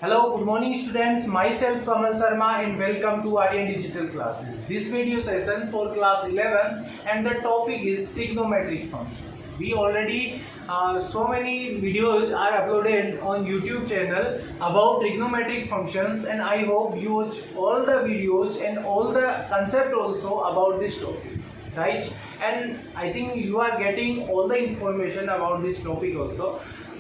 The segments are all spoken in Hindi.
Hello, good morning students. Myself Kamal Sharma and welcome to Aryan Digital Classes. This video session for class 11 and the topic is trigonometric functions. We already so many videos are uploaded on YouTube channel about trigonometric functions, and I hope you watch all the videos and all the concept also about this topic, right? And I think you are getting all the information about this topic also.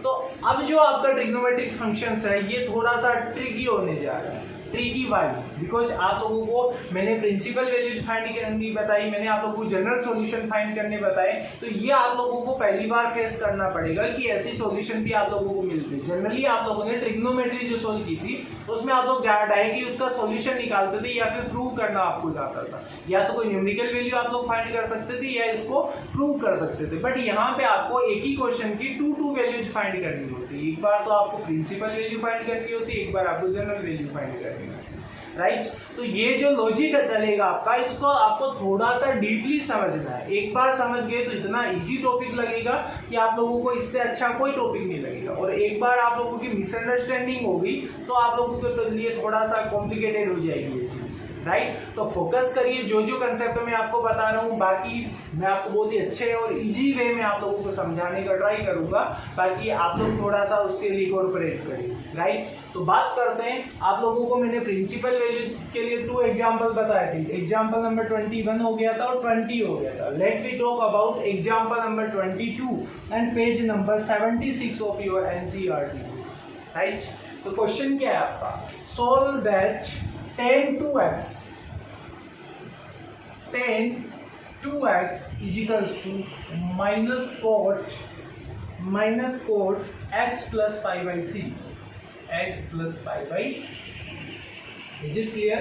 तो अब जो आपका ट्रिग्नोमेट्रिक फंक्शंस है ये थोड़ा सा ट्रिकी होने जा रहा है, ट्रिकी वाली, बिकॉज आप लोगों को मैंने प्रिंसिपल वैल्यूज फाइंड करनी बताई, मैंने आप लोगों को जनरल सॉल्यूशन फाइंड करने बताए, तो ये आप लोगों को पहली बार फेस करना पड़ेगा कि ऐसी सॉल्यूशन भी आप लोगों को मिलती है। जनरली आप लोगों ने ट्रिग्नोमेट्री जो सोल्व की थी उसमें आप लोग डायरेक्टली उसका सॉल्यूशन निकालते थे या फिर प्रूव करना आपको जाता था, या तो कोई न्यूमेरिकल वैल्यू आप लोग फाइंड कर सकते थे या इसको प्रूव कर सकते थे। बट यहाँ पे आपको एक ही क्वेश्चन की टू वैल्यूज फाइंड करनी होती है। एक बार तो आपको प्रिंसिपल वैल्यू फाइंड करनी होती है, एक बार आपको जनरल वैल्यू फाइंड करनी होती है, राइट? तो ये जो लॉजिक चलेगा आपका, इसको आपको थोड़ा सा डीपली समझना है। एक बार समझ गए तो इतना इजी टॉपिक लगेगा कि आप लोगों को इससे अच्छा कोई टॉपिक नहीं लगेगा, और एक बार आप लोगों की मिसअंडरस्टैंडिंग होगी तो आप लोगों के लिए थोड़ा सा कॉम्प्लिकेटेड हो जाएगी ये चीज, राइट? तो फोकस करिए जो जो कंसेप्ट मैं आपको बता रहा हूँ, बाकी मैं आपको बहुत ही अच्छे और इजी वे में आप लोगों को समझाने का ट्राई करूंगा, बाकी आप लोग थोड़ा सा उसके लिए कॉर्पोरेट करिए, राइट? तो बात करते हैं, आप लोगों को मैंने प्रिंसिपल वैल्यूज के लिए 2 एग्जाम्पल बताए थे। एग्जाम्पल नंबर 21 हो गया था और 20 हो गया था। Let me talk about example number 22 and page number 76 of your NCERT, right? तो क्वेश्चन क्या है आपका? Solve that tan 2x is equals to minus cot x plus pi by 3 x plus pi by, is it clear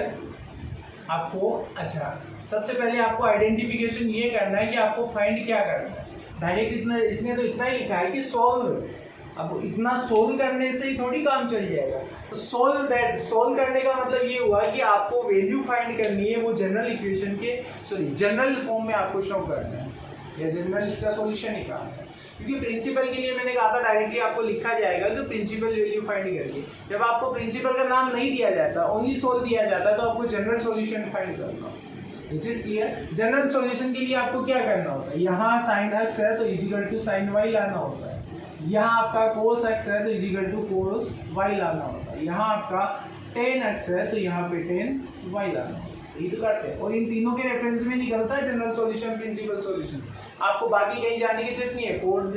आपको? अच्छा, सबसे पहले आपको आइडेंटिफिकेशन ये करना है कि आपको फाइंड क्या करना है। डायरेक्ट इतना, इसने तो इतना ही लिखा है कि सॉल्व। अब इतना सोल्व करने से ही थोड़ी काम चल जाएगा। तो सोल्व करने का मतलब ये हुआ कि आपको वैल्यू फाइंड करनी है, वो जनरल इक्वेशन के जनरल फॉर्म में आपको शो करना है, या जनरल इसका सॉल्यूशन निकालना है। क्योंकि प्रिंसिपल के लिए मैंने कहा था डायरेक्टली आपको लिखा जाएगा तो प्रिंसिपल वैल्यू फाइंड करिए। जब आपको प्रिंसिपल का नाम नहीं दिया जाता, ओनली सोल्व दिया जाता, तो आपको जनरल सॉल्यूशन फाइंड करना। Is it clear? General solution के लिए आपको क्या करना होता है? यहाँ साइन एक्स है तो इजिकल टू साइन वाई लाना होता है। यहाँ आपका कोस एक्स है तो इजिकल टू कोस वाई लाना होता है। यहाँ आपका टेन एक्स है तो यहाँ पे टेन वाई लाना होता है। ये तो करते हैं, और इन तीनों के रेफरेंस में निकलता है जनरल सॉल्यूशन, प्रिंसिपल सॉल्यूशन। आपको बाकी कहीं जाने की जरूरत नहीं है, कोड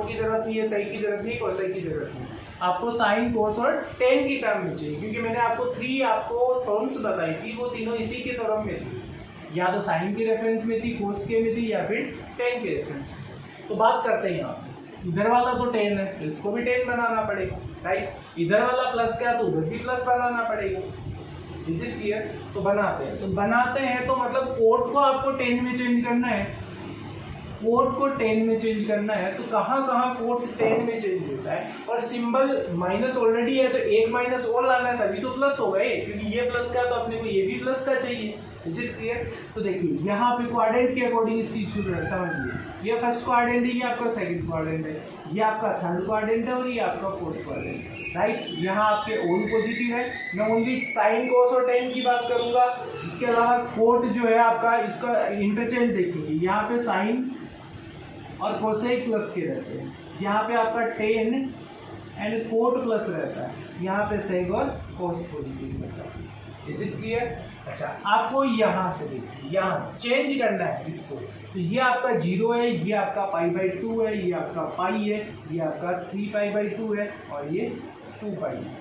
की जरूरत नहीं है, साइन की जरूरत नहीं है, कोसाइन की जरूरत नहीं है। आपको साइन, कोस और टेन की टर्म में चाहिए, क्योंकि मैंने आपको 3 थॉर्म्स बताई थी, वो तीनों इसी के थॉर्म में थी, या तो साइन के रेफरेंस में थी, कोस के में थी, या फिर टेन के रेफरेंस में। तो बात करते हैं यहाँ इधर वाला तो 10 है तो इसको भी 10 बनाना पड़ेगा, राइट? इधर वाला प्लस क्या तो उधर भी प्लस बनाना पड़ेगा। Is it clear? तो बनाते हैं तो मतलब कोड को आपको 10 में चेंज करना है, कोड को 10 में चेंज करना है। तो कहाँ कोड 10 में चेंज होता है, और सिंबल माइनस ऑलरेडी है तो एक माइनस और लाना है, तभी तो प्लस हो गए, क्योंकि ये प्लस का तो अपने को ये भी प्लस का चाहिए। Is it clear? तो देखिए यहाँ पे क्वाड्रेंट के अकॉर्डिंग इस चीज को समझिए। ये फर्स्ट क्वाड्रेंट है, ये आपका सेकंड क्वाड्रेंट है, ये आपका थर्ड क्वाड्रेंट है, और ये आपका फोर्थ क्वाड्रेंट है, राइट? यहाँ आपके ऑल पॉजिटिव है। मैं ओनली साइन, कोस और टेन की बात करूंगा, इसके अलावा कोट जो है आपका, इसका इंटरचेंज देखिए, यहाँ पे साइन और कोसेक प्लस के रहते हैं, यहाँ पे आपका टेन एंड कोट प्लस रहता है, यहाँ पे सेक और कोस पॉजिटिव रहता है। Is it clear? अच्छा, आपको यहाँ से देखिए, यहाँ चेंज करना है इसको, तो ये आपका 0 है, ये आपका पाई बाई 2 है, ये आपका पाई है, ये आपका 3 पाई बाई 2 है, और ये 2 पाई है।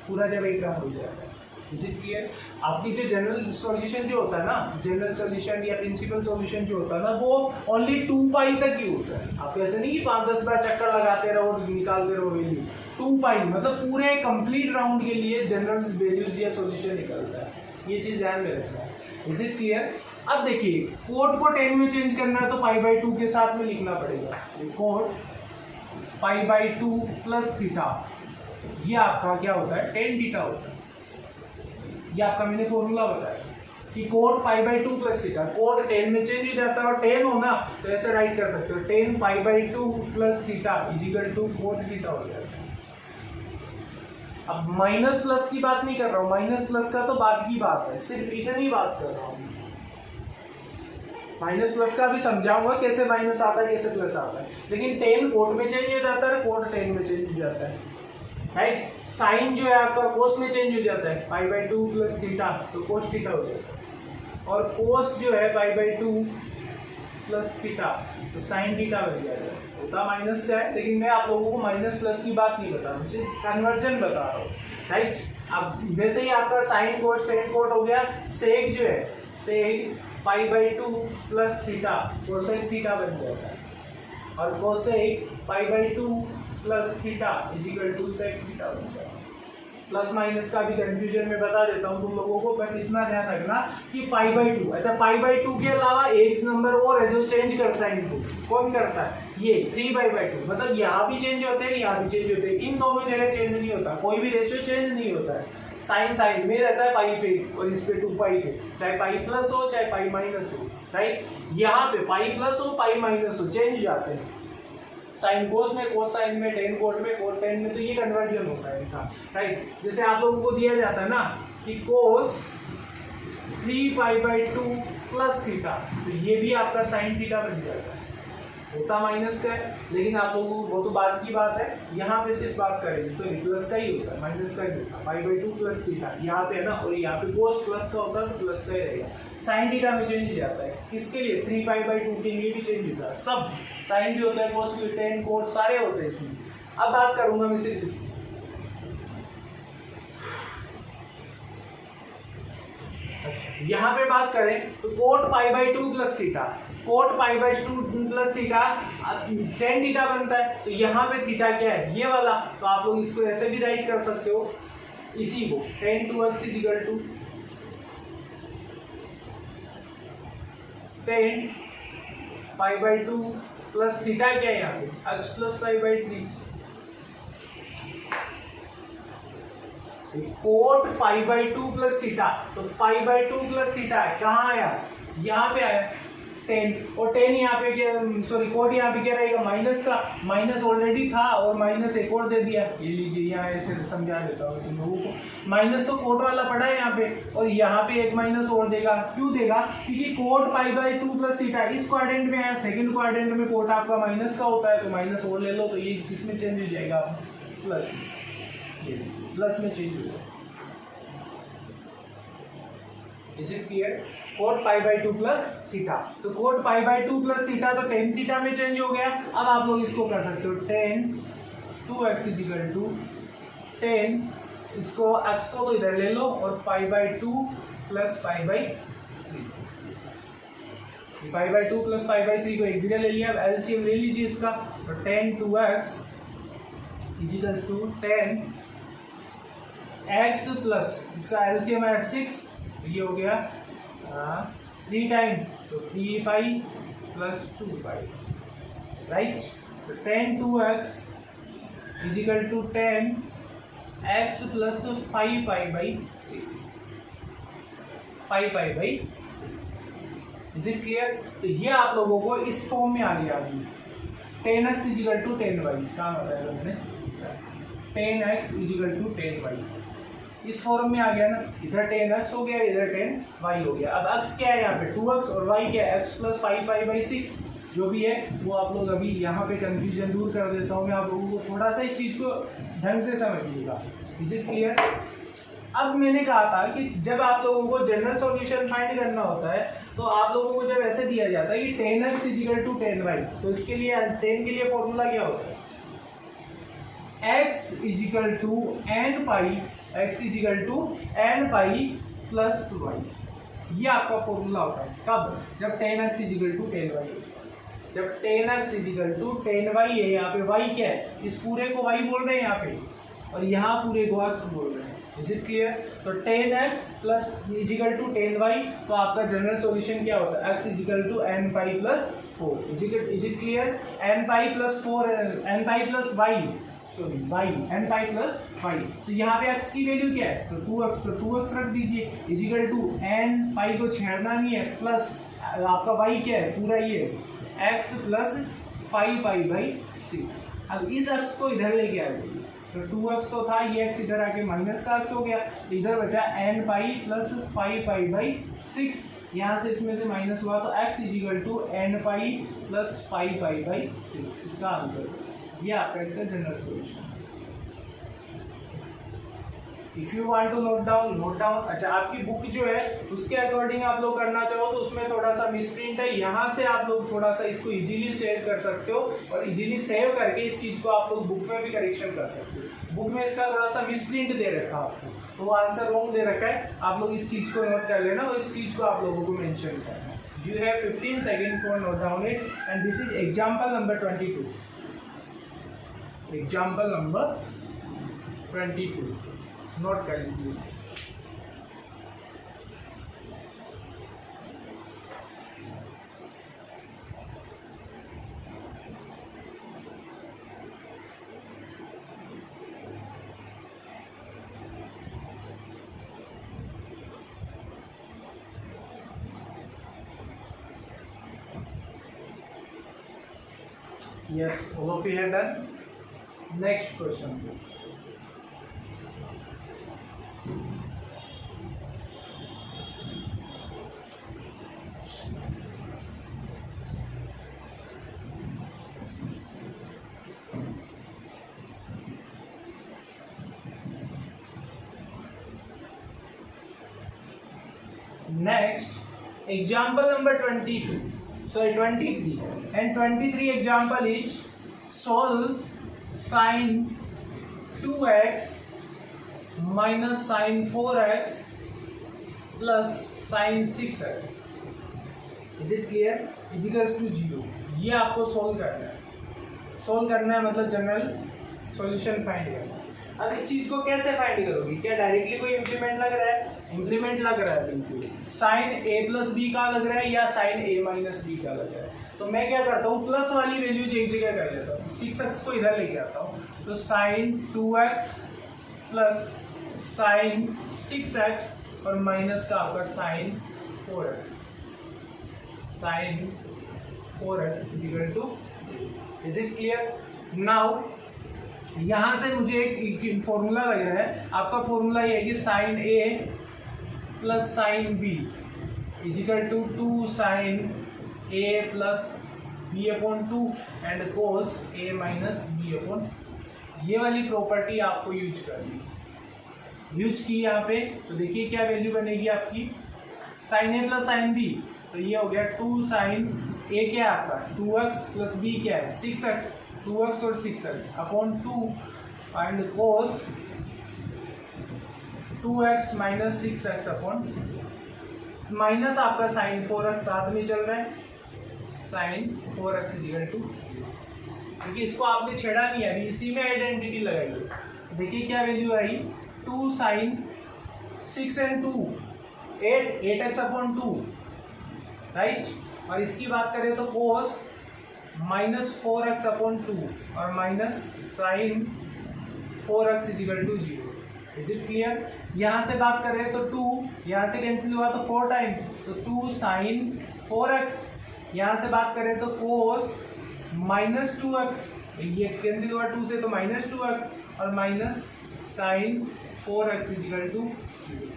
पूरा जब एक हो जाता है। Is it clear? आपकी जो जनरल सॉल्यूशन जो होता है ना, जनरल सॉल्यूशन या प्रिंसिपल सॉल्यूशन जो होता है ना, वो ओनली 2 पाई तक ही होता है। आप ऐसे नहीं कि 5-10 बार चक्कर लगाते रहो, निकालते रहो वैल्यू। 2 पाई मतलब पूरे कंप्लीट राउंड के लिए जनरल वैल्यूज या सॉल्यूशन निकलता है। ये चीज ध्यान में रखना है। Is it clear? अब देखिए कोड को 10 में चेंज करना है तो पाई बाई 2 के साथ में लिखना पड़ेगा। Code pi by 2 plus theta, ये आपका क्या होता है? 10 थीटा होता है। ये आपका मैंने फॉर्मूला बताया कि code pi by 2 plus theta, code 10 में चेंज हो जाता है, और 10 हो ना तो ऐसे राइट कर सकते हो, 10 pi by 2 plus theta is equal to cos theta हो जाता है। अब माइनस प्लस की बात नहीं कर रहा हूँ, माइनस प्लस का तो बाद की बात है, सिर्फ इतनी बात कर रहा हूँ। माइनस प्लस का भी समझाऊंगा कैसे माइनस आता है कैसे प्लस आता है, लेकिन टेन कोट में चेंज हो जाता है, कोट टेन में चेंज हो जाता है, राइट। साइन जो है आपका कोस में चेंज हो जाता है, पाई बाई टू प्लस थीटा तो कोस थीटा हो जाता है, और कोस जो है पाई बाई टू प्लस थीटा तो साइन थीटा बन जाता है। होता माइनस का है, लेकिन मैं आप लोगों को माइनस प्लस की बात नहीं बता रहा हूँ, सिर्फ कन्वर्जन बता रहा हूँ, राइट। अब जैसे ही आपका साइन कोस टेन कोट हो गया, सेक जो है sec pi by two plus theta cosec theta बन जाता है, और cosec pi by two plus theta is equal to sec theta बन जाता है। प्लस माइनस का भी कंफ्यूजन में बता देता हूँ तुम लोगों को, बस इतना ध्यान रखना कि पाई बाई टू, अच्छा पाई बाई टू के अलावा एक नंबर और है जो चेंज करता है इनको, कौन करता है, ये 3 पाई बाई टू, मतलब यहाँ भी चेंज होते हैं यहाँ भी चेंज होते हैं, इन दोनों जगह चेंज नहीं होता, कोई भी रेशियो चेंज नहीं होता है। साइन साइड में रहता है पाई पे और इस पे 2 पाई पे, चाहे पाई प्लस हो चाहे पाई माइनस हो, राइट। यहाँ पे पाई प्लस हो पाई माइनस हो चेंज जाते हैं, साइन कोस में, कोस साइन में, टेन कोट में, कोट टेन में, तो ये कन्वर्जन होता है इनका, राइट। जैसे आप लोगों को दिया जाता है ना कि कोस 3 पाई बाई टू प्लस थीटा, तो ये भी आपका साइन थीटा बन जाता है, होता माइनस का है, लेकिन आप लोगों को वो तो बाद की बात है, यहाँ पे सिर्फ बात करेंगे, सॉरी प्लस का ही होता है, माइनस का ही होता है, पाई बाई टू प्लस थीटा यहाँ पे है ना, और यहाँ पे कोस प्लस का होता है तो प्लस का ही रहेगा। साइन थीटा में चेंज हो जाता है, किसके लिए, 3 पाई बाई टू के लिए भी चेंज होता है, सब साइन भी होता है, कोस भी, टेन कोट सारे होते हैं इसमें। अब बात करूंगा मैं सिर्फ इसकी, अच्छा यहाँ पे बात करें तो cot pi by two plus theta, coat pi by two plus theta tan theta बनता है, तो यहाँ पे थीटा क्या है, ये वाला, तो आप लोग इसको ऐसे भी राइट कर सकते हो, इसी को tan two x is equal to tan pi by two plus theta क्या है यहाँ पे, x plus pi by three, cot pi by two plus theta, तो pi by two plus theta है, कहाँ आया, यहाँ पे आया 10, और 10 यहाँ पे क्या, सॉरी कोट यहाँ पे क्या रहेगा, माइनस का, माइनस ऑलरेडी था और माइनस एक और दे दिया, ये लीजिए यहाँ ऐसे समझा देता हूँ तुम लोगों को, माइनस तो कोट वाला पड़ा है यहाँ पे, और यहाँ पे एक माइनस और देगा, क्यों देगा, क्योंकि coat pi by two plus theta इस क्वाड्रेंट में है, सेकंड क्वाड्रेंट में कोट आपका माइनस का होता है, तो माइनस और ले लो, तो ये किसमें चेंज हो जाएगा, प्लस, ये प्लस में चेंज हो जाएगा। Is it clear, cot pi by two plus theta, तो cot pi by two plus theta तो टेन थीटा में चेंज हो गया। अब आप लोग इसको कर सकते हो tan two x is equal to tan, इसको एक्स को तो इधर ले लो और pi by two plus pi by three, pi by two plus pi by three को एक जगह ले लिया, अब एलसीएम ले लीजिए इसका, तो ten two x is equal to ten x plus इसका एलसीएम है 6, ये हो गया 3 टाइम, तो 3 पाई प्लस 2 पाई, राइट। तो 10 two x is equal to 10 x plus 5 pi by 6, 5 pi by 6। Is it clear, तो ये आप लोगों को इस फॉर्म में आ गया अभी, 10x is equal to 10y, क्या बताया मैंने, 10x is equal to 10y, इस फॉर्म में आ गया ना, इधर 10x हो गया, इधर 10y हो गया। अब x क्या है यहाँ पे 2x और y क्या है x प्लस 5 पाई बाई 6, जो भी है वो आप लोग अभी यहाँ पे कंफ्यूजन दूर कर देता हूँ मैं, आप लोगों को थोड़ा सा इस चीज़ को ढंग से समझिएगा। इज इट क्लियर, अब मैंने कहा था कि जब आप लोगों को जनरल सॉल्यूशन फाइंड करना होता है तो आप लोगों को जब ऐसे दिया जाता है कि 10x is equal to 10y, तो इसके लिए 10 के लिए फॉर्मूला क्या होता है, x is equal to n pi, x is equal to n pi plus y, ये आपका फॉर्मूला होता है। कब, जब 10x is equal to 10y, जब 10x is equal to 10y है, यहाँ पे y क्या है, इस पूरे को y बोल रहे हैं यहाँ पे, और यहाँ पूरे को x बोल रहे हैं। इज इट क्लियर, तो 10x plus is equal to 10y, तो आपका जनरल सॉल्यूशन क्या होता है, x is equal to n pi plus 4। Is it clear, n pi plus 4, n pi plus y, sorry y, n pi plus 5, तो यहाँ पे x की वैल्यू क्या है, तो 2x, तो 2x रख दीजिए, इज इक्वल टू n पाई को छेड़ना नहीं है, प्लस आपका y क्या है, पूरा ये x प्लस 5 पाई बाई 6। अब इस x को इधर लेके आ जाइए, तो 2x तो था, ये x इधर आके माइनस का x हो गया, इधर बचा n पाई प्लस 5π/6, यहाँ से इसमें से माइनस हुआ तो x is equal to n pi plus 5π/6 इसका आंसर, ये आपका इसका general solution. If you want to note down. अच्छा, आपकी बुक जो है उसके अकॉर्डिंग आप लोग करना चाहो तो उसमें थोड़ा सा मिसप्रिंट है, यहाँ से आप लोग थोड़ा सा इसको इजीली सेव कर सकते हो और इजीली सेव करके इस चीज को आप लोग बुक में भी करेक्शन कर सकते हो। बुक में इसका थोड़ा सा मिसप्रिंट दे रखा आपको, तो वो आंसर रॉन्ग दे रखा है, आप लोग इस चीज को नोट कर लेना और इस चीज को आप लोगों को मेंशन करना है। You have 15 second for note down it and this is example number 22। Example number 22 note कर लीजिए। Yes, all of you have done. Next question. Next, example number 22. Sorry, 23. And 23 example is solve sin 2x minus sin 4x plus sin 6x. Is it clear? Is equals to 0. ये आपको सोल्व करना है। सोल्व करना है मतलब जनरल सॉल्यूशन फाइंड करना है। अब इस चीज को कैसे फाइंड करोगी? क्या डायरेक्टली कोई इंप्लीमेंट लग रहा है? इंप्लीमेंट लग रहा है बिल्कुल। साइन a प्लस बी का लग रहा है या साइन a माइनस बी का लग रहा है? तो मैं क्या करता हूँ, प्लस वाली वैल्यूज एक जगह कर लेता हूँ, 6x को इधर लेके आता हूँ, तो sign 2x plus sign 6x और माइनस का आपका sine 4x। Sine 4x equal to, is it clear? Now यहाँ से मुझे एक फॉर्मूला लग रहा है, आपका फॉर्मूला ये है कि sine a plus sine b is equal to 2 sine a plus b upon 2 and cos a minus b upon, ये वाली प्रॉपर्टी आपको यूज करनी, यूज की यहाँ पे। तो देखिए क्या वैल्यू बनेगी आपकी, sine a plus sine b, तो ये हो गया 2 साइन a क्या है आपका 2x प्लस b क्या है 6x, 2x और 6x upon 2 and cos 2x minus 6x upon minus आपका साइन 4x साथ में चल रहा है, साइन 4x इक्वल टू, क्योंकि इसको आपने छेड़ा नहीं है, अभी इसी में आइडेंटिटी लगाई। देखिए क्या वैल्यू आई, 2 sine 6 and 2 8x upon 2, right. और इसकी बात करें तो कोस माइनस 4x अपॉन 2 और minus sine 4x equal to 0। Is it clear? यहाँ से बात करें तो 2 यहाँ से कैंसिल हुआ तो 4 टाइम, तो 2 साइन 4x, यहाँ से बात करें तो कोस माइनस 2x, ये कैंसिल हुआ 2 से तो माइनस 2x और minus sine 4x equal to 0।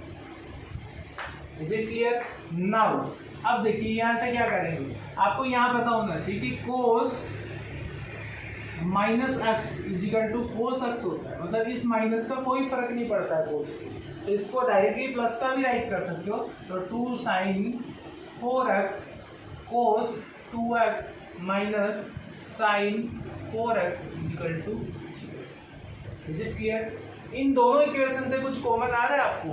Is it clear? Now अब देखिए यहाँ से क्या करेंगे, आपको यहाँ पता होना चाहिए कि cos minus x is equal to cos x होता है, मतलब इस माइनस का कोई फर्क नहीं पड़ता है कोस को, तो इसको डायरेक्टली प्लस का भी राइट कर सकते हो, तो 2 sine 4x cos 2x minus sine 4x is equal to. Is it clear? इन दोनों इक्वेशन से कुछ कॉमन आ रहा है आपको?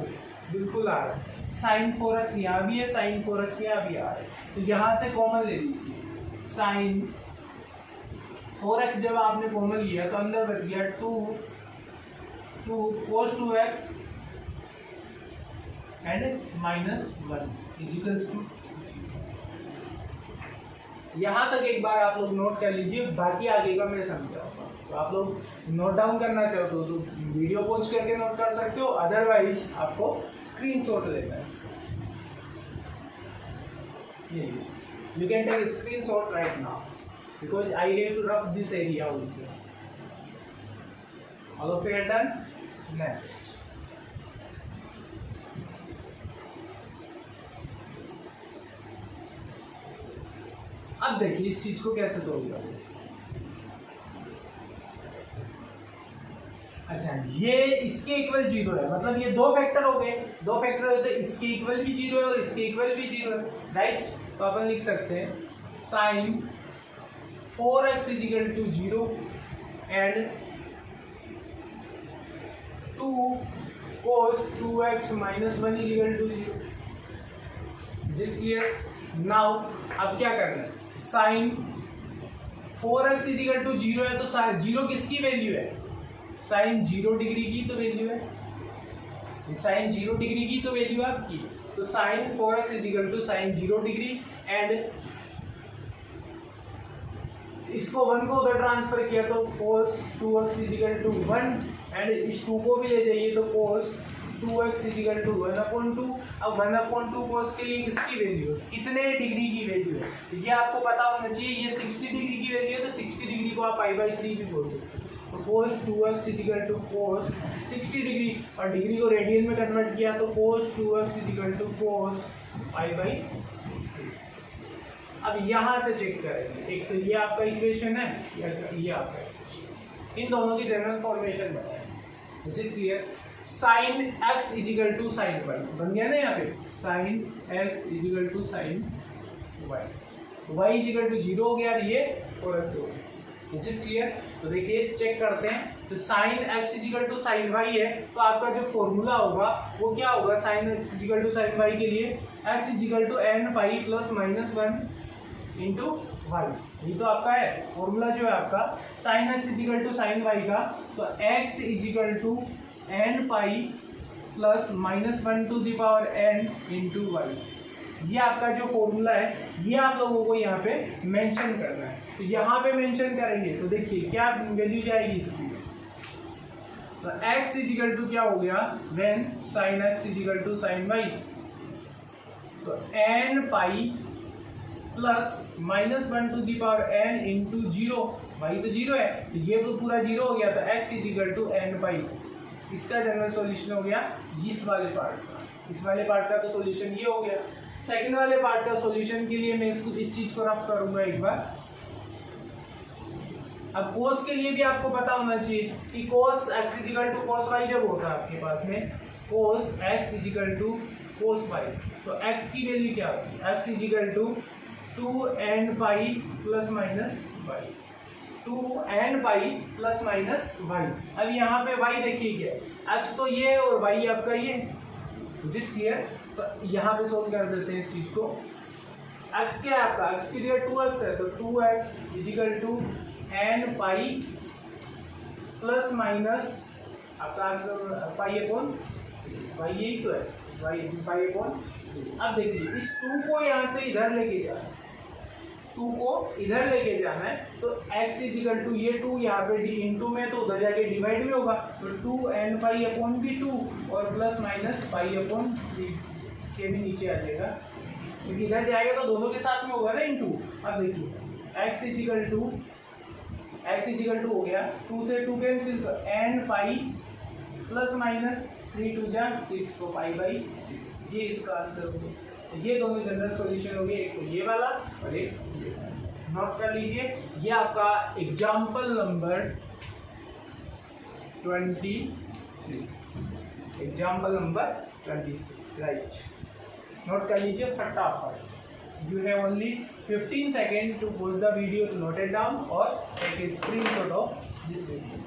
बिल्कुल आ रहा है, साइन 4x यहाँ भी है, साइन 4x यहाँ भी आ रहा है, तो यहाँ से कॉमन ले लीजिए। साइन 4x जब आपने कॉमन लिया तो अंदर बच गया 2 cos 2x and minus 1 equals to. यहाँ तक एक बार आप लोग नोट कर लीजिए, बाकी आगे का मैं समझाऊंगा। तो आप लोग नोट डाउन करना चाहो तो वीडियो पॉज करके नोट कर सकते हो, अदरवाइज आपको स्क्रीनशॉट लेना है। You can take a screenshot right now because I have to rough this area also. All of you done. Next अब देखिए इस चीज को कैसे सोल्व करें। अच्छा ये इसके इक्वल 0 है, मतलब ये दो फैक्टर हो गए, दो फैक्टर होते हैं, इसके इक्वल भी 0 है और इसके इक्वल भी 0 है, राइट। तो अपन लिख सकते हैं sine 4x is equal to 0 and 2 cos 2x minus 1 is equal to 0। Is it clear? Now अब क्या करना है, sign 4x is equal to 0 है, तो 0 किसकी वैल्यू है, साइन 0 डिग्री की तो वैल्यू है, साइन 0 डिग्री की तो वैल्यू है आपकी। तो sine 4x is equal to sine 0 degree and इसको 1 को उधर ट्रांसफर किया तो cos 2x is equal to 1 and इस 2 को भी ले जाइए तो cos 2x is equal to 1/2। अब 1/2 cos के लिए किसकी वैल्यू है, कितने डिग्री की वैल्यू है, तो ये आपको पता होना चाहिए। ये 60 डिग्री की वैल्यू है तो 60 डिग्री को आप π/3 भी बोल सकते हो। तो cos 2x is equal to cos 60 degree और डिग्री को रेडियन में कन्वर्ट किया तो cos 2x is equal to cos π/3। अब यहाँ से चेक करेंगे, एक तो ये आपका इक्वेशन है, ये आपका इक्वेशन, इन दोनों की जनरल फॉर्मेशन बताएं। Is it clear? Sine x is equal to sine y बन गया ना, यहाँ पे sine x is equal to sine y is equal to 0 हो गया और ये 4x हो गया। Is it clear? तो देखिए चेक करते हैं, तो sine x is equal to sine y है, तो आपका जो फॉर्मूला होगा वो क्या होगा, sine x is equal to sine y के लिए x is equal to n pi plus minus 1 into y, ये तो आपका है फॉर्मूला जो है आपका sine x is equal to sine y का। तो x is equal to n pi plus minus 1 to the power n into y, ये आपका जो फॉर्मूला है ये आप लोगों को यहाँ पे मेंशन करना है। तो यहाँ पे मेंशन करेंगे तो देखिए क्या वैल्यू जाएगी इसकी, तो x इज इक्वल टू क्या हो गया, when sine x is equal to sine y, तो n pi plus minus 1 to the power n into 0, भाई तो 0 है तो ये तो पूरा 0 हो गया, तो x is equal to n pi. इसका जनरल सॉल्यूशन हो गया इस वाले पार्ट का, इस वाले पार्ट का तो सॉल्यूशन ये हो गया। सेकंड वाले पार्ट का सॉल्यूशन के लिए मैं इसको इस चीज को रफ करूंगा एक बार। अब cos के लिए भी आपको पता होना चाहिए कि cos x is equal to cos y जब होता है आपके पास में cos x is equal to cos y, तो x की वैल्यू क्या होती है, x is equal to 2n pi plus minus y, 2n pi plus minus y। अब यहाँ पे y देखिए क्या है, x तो ये है और y आपका ये, इज इट क्लियर? तो यहाँ पे सोल्व कर देते हैं इस चीज को। x क्या है आपका, x की जगह 2x है, तो 2x is equal to n pi plus minus आपका पाई अपॉन y, यही तो है y पाई अपॉन। अब देखिए इस 2 को यहाँ से इधर लेके जाना है, 2 को इधर लेके जाना है, तो x इज इक्वल टू ये 2 यहाँ पे d इंटू में तो उधर जाके डिवाइड भी होगा, तो 2n पाई अपॉन भी 2 और प्लस माइनस पाई अपॉन के भी नीचे आ जाएगा, क्योंकि इधर जाएगा तो दोनों के साथ में होगा ना इंटू। अब देखिए x इज इक्वल टू हो गया 2 से 2 कैंसिल, तो n पाई प्लस माइनस 3 2 जा 6 तो π/6, ये इसका आंसर हो गया। ये दोनों जनरल सॉल्यूशन हो गए, एक तो ये वाला और एक ये वाला। नोट कर लीजिए, ये आपका example number 23, example number 23, right. Note कर लीजिए फटाफट। You have only 15 seconds to pause the video to note it down or take a screenshot of this video.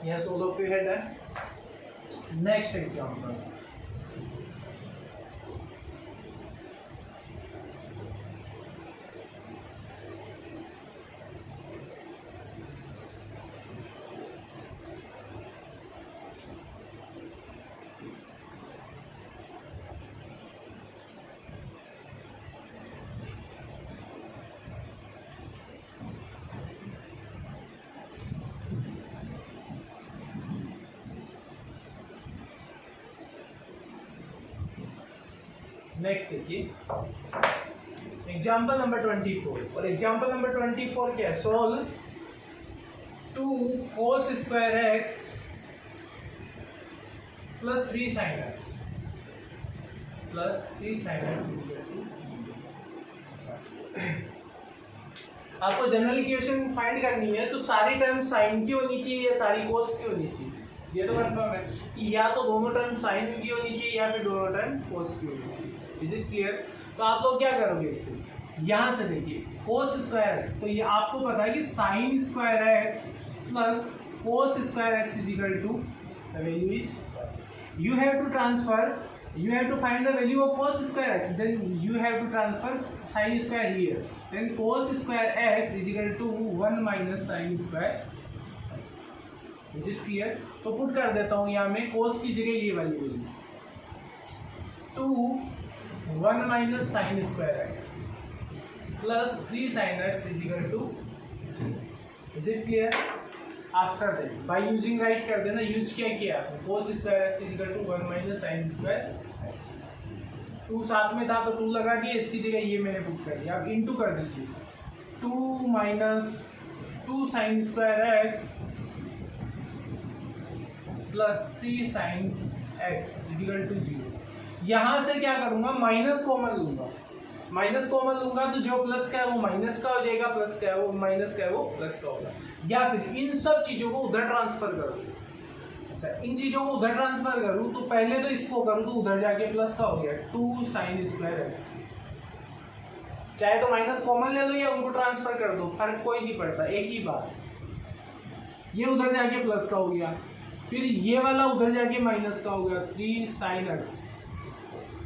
Yes, all of you had done. Next example. Next देखिए एग्जाम्पल नंबर 24, और एग्जाम्पल नंबर 24 क्या है, solve 2 cos square x plus 3 sin x plus 3 sin x। आपको जनरल इक्वेशन फाइंड करनी है तो सारी टर्म साइन की होनी चाहिए या सारी कोस की होनी चाहिए, ये तो कंफर्म है कि या तो दोनों टर्म साइन की होनी चाहिए या फिर दोनों टर्म कोस की होनी चाहिए। Is it clear? तो आप लोग क्या करोगे इससे, यहाँ से देखिए कोस स्क्वायर एक्स, तो ये आपको पता है कि sine square x plus cos square x is equal to the value is, you have to transfer, you have to find the value of cos square x, then you have to transfer sin square here, then cos square x is equal to 1 minus sin square x। is it clear? तो पुट कर देता हूँ यहाँ में cos की जगह ये वाली value 2 1 minus sin square x plus 3 sin x is equal to, is it clear? After that by using right कर देना, यूज क्या किया आपने, cos square x is equal to 1 minus sine square x, 2 साथ में था तो 2 लगा दिया, इसकी जगह ये मैंने पुट कर दिया। अब इनटू कर दीजिए 2 minus 2 sine square x plus 3 sine x is equal to 0। यहाँ से क्या करूंगा, माइनस कॉमन लूंगा, माइनस कॉमन लूंगा तो जो प्लस का है वो माइनस का हो जाएगा, प्लस का है वो माइनस का है वो प्लस का होगा, या फिर इन सब चीजों को उधर ट्रांसफर करूँ। अच्छा, इन चीजों को उधर ट्रांसफर करूँ तो पहले तो इसको करूँ तो उधर जाके प्लस का हो गया 2 साइन स्क्वायर एक्स, चाहे तो माइनस कॉमन ले लो या उनको ट्रांसफर कर दो, फर्क कोई नहीं पड़ता, एक ही बात। ये उधर जाके प्लस का हो गया, फिर ये वाला उधर जाके माइनस का हो गया 3 साइन एक्स,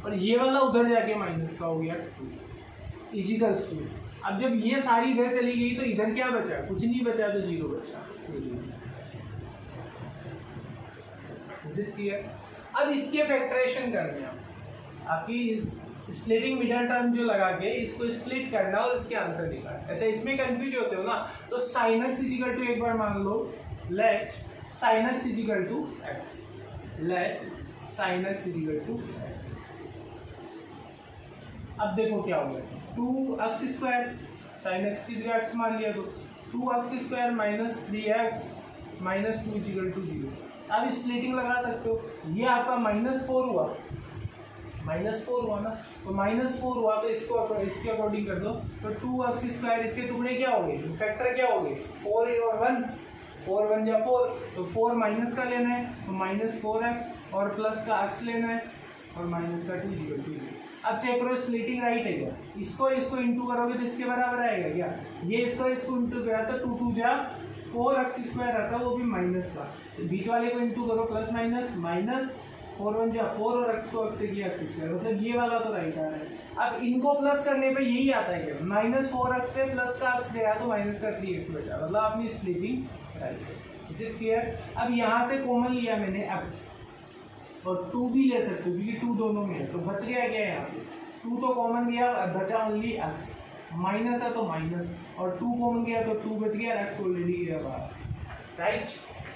और ये वाला उधर जाके माइनस का हो गया 2 इजिकल्स 2। अब जब ये सारी इधर चली गई तो इधर क्या बचा, कुछ नहीं बचा, तो 0 बचा। अब इसके फैक्टराइजेशन करने हैं, आपकी स्प्लिटिंग मिडल टर्म जो लगा के इसको स्प्लिट करना और इसके आंसर निकालना। अच्छा, इसमें कंफ्यूज होते हो ना, तो sine x is equal to, एक बार मान लो let sine x is equal to x, let sine x is equal to x. अब देखो क्या होगा, 2 एक्स स्क्वायर साइन एक्स की जगह एक्स मान लिया तो 2 x square minus 3x minus 2 is equal to 0। अब स्प्लिटिंग लगा सकते हो, ये आपका -4 हुआ, -4 हुआ ना, तो -4 हुआ तो इसको इसके अकॉर्डिंग कर दो, तो 2 एक्स स्क्वायर इसके टुकड़े क्या हो गए, फैक्टर क्या हो गए 4 और 1, 4 1 या 4, तो 4 माइनस का लेना है तो -4x और प्लस का x लेना है और माइनस का 2 इक्वल टू 0। अब चेक करो स्प्लिटिंग राइट है क्या, इसको इंटू करोगे तो इसके बराबर आएगा क्या, ये इसको इंटू करा तो 2 2 जा 4x स्क्वायर आता है, वो भी माइनस का, तो बीच वाले को इंटू करो प्लस माइनस, माइनस 4 1 जा 4 और x को x से किया x स्क्वायर, मतलब ये वाला तो राइट आ रहा है। अब इनको प्लस करने पे यही आता है क्या, -4x से प्लस का x गया तो माइनस का 3x बचा, मतलब आपने स्प्लिटिंग राइट है। Is it clear? अब यहाँ से कॉमन लिया मैंने x, और 2 भी ले सकते हो क्योंकि 2 दोनों में है, तो बच गया क्या यहाँ पे, 2 तो कॉमन गया, बचा ओनली x, माइनस है तो माइनस, और 2 कॉमन गया तो 2 बच गया, x ऑलरेडी गया बाहर, राइट।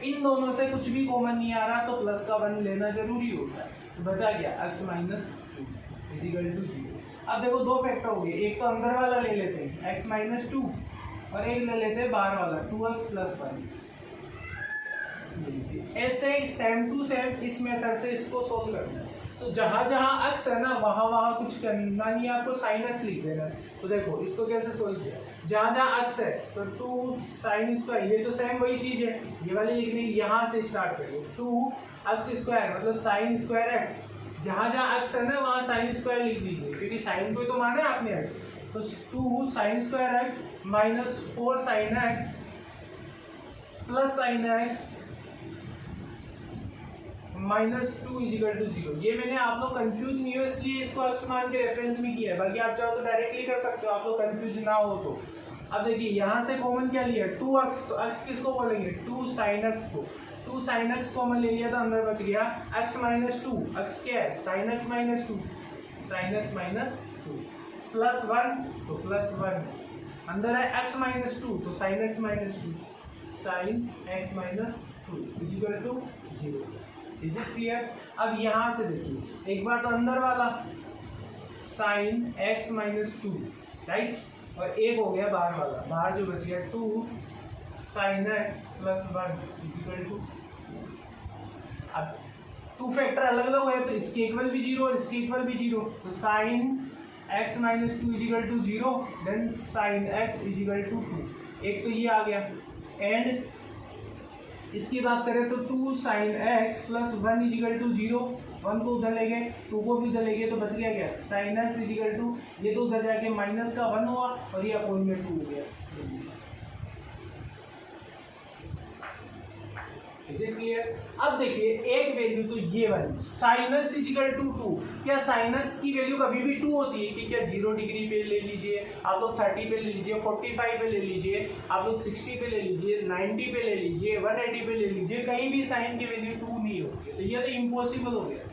इन दोनों से कुछ भी कॉमन नहीं आ रहा तो प्लस का 1 लेना जरूरी होता है, तो बचा गया x minus 2 is equal to 0। अब देखो 2 फैक्टर हो गए, एक तो अंदर वाला ले लेते हैं x माइनस 2 और एक ले लेते हैं बाहर वाला 2x प्लस 1। ऐसे सेम टू सेम इस मेथड से इसको सोल्व करना है, तो जहाँ जहाँ x है ना वहाँ कुछ करना नहीं है, आपको साइन x लिख देना है। तो देखो इसको कैसे सोल्व किया, जहाँ जहाँ x है तो 2 साइन स्क्वायर, ये तो सेम वही चीज है, ये वाली लिखनी, यहाँ से स्टार्ट करिए 2 x स्क्वायर मतलब साइन स्क्वायर x, जहाँ जहाँ x है ना वहाँ साइन स्क्वायर लिख दीजिए क्योंकि साइन को तो माना है आपने x, तो 2 sine square x minus 4 sine x plus sine x -2 is equal to 0। ये मैंने आप लोग कंफ्यूज नहीं हो इसलिए इसको x मान के रेफरेंस में किया है, बाकी आप चाहो तो डायरेक्टली कर सकते हो, आप लोग कंफ्यूज ना हो तो। अब देखिए यहाँ से कॉमन क्या लिया 2x, तो x किसको बोलेंगे 2 sin x को, 2 sin x कॉमन ले लिया तो अंदर बच गया x माइनस 2, x क्या है sin x minus 2, sin x minus 2 plus 1 तो प्लस 1, अंदर है x माइनस 2 तो sin x minus 2, sin x minus 2 is equal to 0। Is it clear? अब यहाँ से देखिए एक बार तो अंदर वाला sine x minus two, right, और एक हो गया बाहर वाला, बाहर जो बच गया 2 sine x plus 1 equal to, अब 2 फैक्टर अलग अलग है तो इसके इक्वल भी 0 और इसके इक्वल भी 0, तो sine x minus two is equal to 0, then sine x is equal to 2, एक तो ये आ गया। एंड इसकी बात करें तो 2 sine x plus 1 is equal to 0, 1 को उधर ले गए, 2 को भी उधर ले गए, तो बच गया क्या, साइन एक्स इजिकल टू, ये तो उधर जाके माइनस का 1 हुआ और ये अपोन में 2 हो गया। Is it clear? अब देखिए एक वैल्यू तो ये वाली साइन एक्स इजिकल टू 2, क्या साइन एक्स की वैल्यू कभी भी 2 होती है कि क्या 0 डिग्री पे ले लीजिए, आप लोग 30 पे ले लीजिए, 45 पे ले लीजिए, आप लोग 60 पे ले लीजिए, 90 पे ले लीजिए, 180 पे ले लीजिए, कहीं भी साइन की वैल्यू 2 नहीं होती है, तो ये तो इम्पॉसिबल हो गया,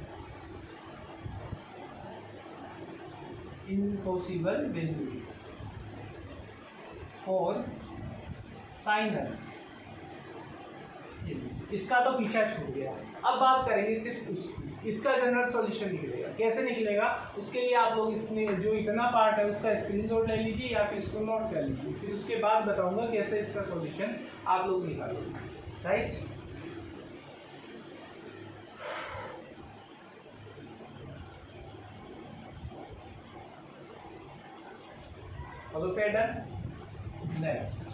impossible value for sine x, इसका तो पीछा छूट गया। अब बात करेंगे सिर्फ उसकी, इसका जनरल सॉल्यूशन निकलेगा, कैसे निकलेगा उसके लिए आप लोग इसमें जो इतना पार्ट है उसका स्क्रीनशॉट ले लीजिए या फिर इसको नोट कर लीजिए, फिर उसके बाद बताऊंगा कैसे इसका सॉल्यूशन आप लोग निकालोगे, राइट। और फिर डन, नेक्स्ट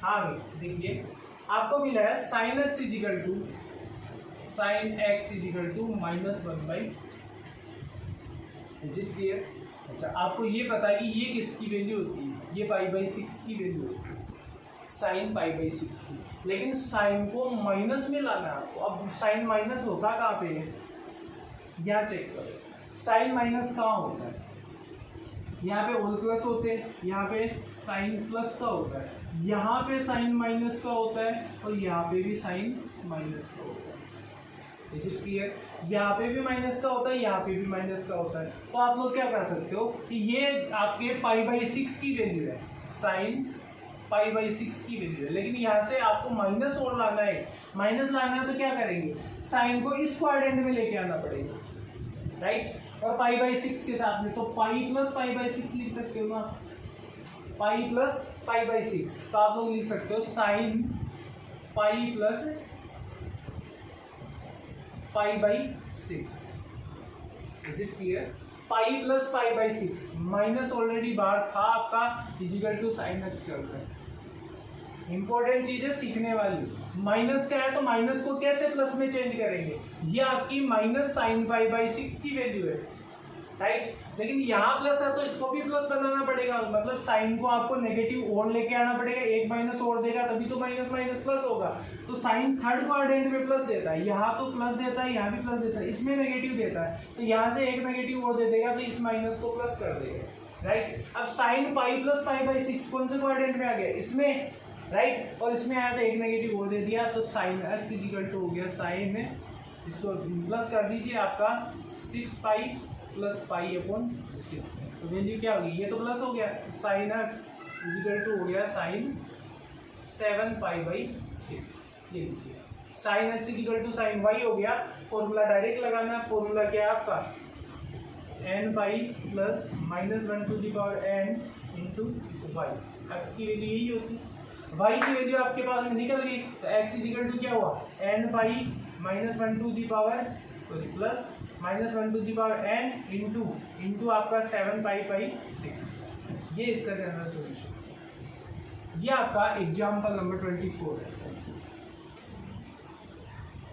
हाँ देखिए आपको मिला है sine x is equal to -1/, is it clear? अच्छा आपको ये पता है कि ये किसकी वैल्यू होती है, ये π/6 की वैल्यू होती है, साइन π/6 की, लेकिन साइन को माइनस में लाना है आपको। अब साइन माइनस होता कहाँ पे है, यहाँ चेक करो, साइन माइनस कहाँ होता है, यहाँ पे होल प्लस होते हैं, यहाँ पे साइन प्लस का होता है, यहाँ पे साइन माइनस का होता है और यहाँ पे भी साइन माइनस का होता है, इज इट क्लियर? यहाँ पे भी माइनस का होता है, यहाँ पे भी माइनस का होता है, तो आप लोग क्या कर सकते हो कि ये आपके π/6 की वैल्यू है, साइन π/6 की वैल्यू है, लेकिन यहाँ से आपको माइनस और लाना है, माइनस लाना है तो क्या करेंगे, साइन को इस क्वाड्रेंट में लेके आना पड़ेगा, राइट, और π/6 के साथ में, तो पाई प्लस π/6 लिख सकते हो ना, पाई प्लस π/6, तो आप लोग लिख सकते हो sine pi plus π/6, is it clear? Pi plus π/6, minus already बाहर था आपका, इजिकल टू साइन एक्स चल रहा है। इंपॉर्टेंट चीज है सीखने वाली, माइनस क्या है तो माइनस को कैसे प्लस में चेंज करेंगे, ये आपकी माइनस साइन π/6 की वैल्यू है, राइट, लेकिन यहाँ प्लस है तो इसको भी प्लस बनाना पड़ेगा, मतलब साइन को आपको नेगेटिव और लेके आना पड़ेगा, एक माइनस और देगा तभी तो माइनस माइनस प्लस होगा, तो साइन थर्ड क्वाड्रेंट में प्लस देता है, यहाँ तो प्लस देता है, यहाँ भी प्लस देता है, इसमें नेगेटिव देता है, तो यहाँ से एक नेगेटिव और दे देगा तो इस माइनस को प्लस कर देगा, राइट। अब साइन पाई प्लस π/6 कौन से क्वाड्रेंट में आ गया, इसमें, राइट, और इसमें आया तो एक नेगेटिव और दे दिया, तो साइन एक्स इजिकल टू हो गया साइन में, इसको प्लस कर दीजिए आपका 6π प्लस π/6, तो वैल्यू क्या होगी, ये तो प्लस हो गया, साइन एक्स इजिकल टू हो गया साइन 7π/6, ये लीजिए, sine x is equal to sine y हो गया, फॉर्मूला डायरेक्ट लगाना है, फॉर्मूला क्या है आपका n/, plus -1 to the power n into y, x की वैल्यू यही होती है, y की वैल्यू आपके पास में निकल गई, तो x इजिकल टू क्या हुआ n/, -1 to the power plus -1 to the power n into आपका 7π/6, ये इसका जनरल सॉल्यूशन। ये आपका एग्जाम्पल नंबर 24 है,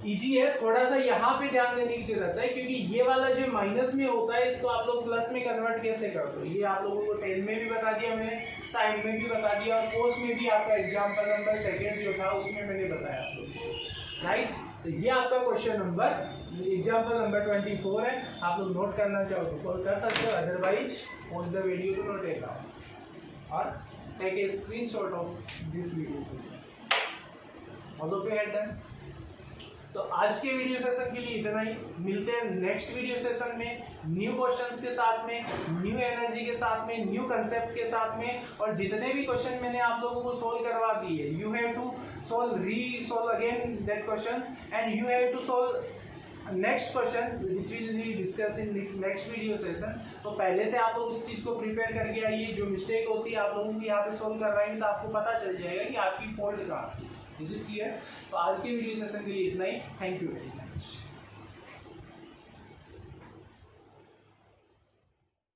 इजी है, थोड़ा सा यहाँ पे ध्यान देने की जरूरत है, क्योंकि ये वाला जो माइनस में होता है इसको आप लोग प्लस में कन्वर्ट कैसे करते हो, ये आप लोगों को 10 में भी बता दिया मैंने, साइन में भी बता दिया, और कोर्स में भी आपका एग्जाम्पल नंबर 2 जो था उसमें मैंने बताया आप लोगों को, राइट। तो ये आपका क्वेश्चन नंबर एग्जाम्पल नंबर 24 है। आप लोग नोट करना चाहो तो कॉल कर सकते हो, otherwise pause the video to note it down और take a screenshot of this video session. All okay at done. तो आज के वीडियो सेशन के लिए इतना ही। मिलते हैं नेक्स्ट वीडियो सेशन में न्यू क्वेश्चंस के साथ में, न्यू एनर्जी के साथ में, न्यू कंसेप्ट के साथ में। और जितने भी क्वेश्चन मैंने आप लोगों को सोल्व करवा दिए, you have to solve again that questions and you have to solve next question which will be discuss in next video session. तो पहले से आप लोग उस चीज़ को प्रिपेयर करके आइए। जो मिस्टेक होती है आप लोगों की यहाँ पे सोल्व करवाएंगे तो आपको पता चल जाएगा कि आपकी फॉल्ट कहाँ थी। Is it clear? तो आज के वीडियो सेशन के लिए इतना ही। Thank you.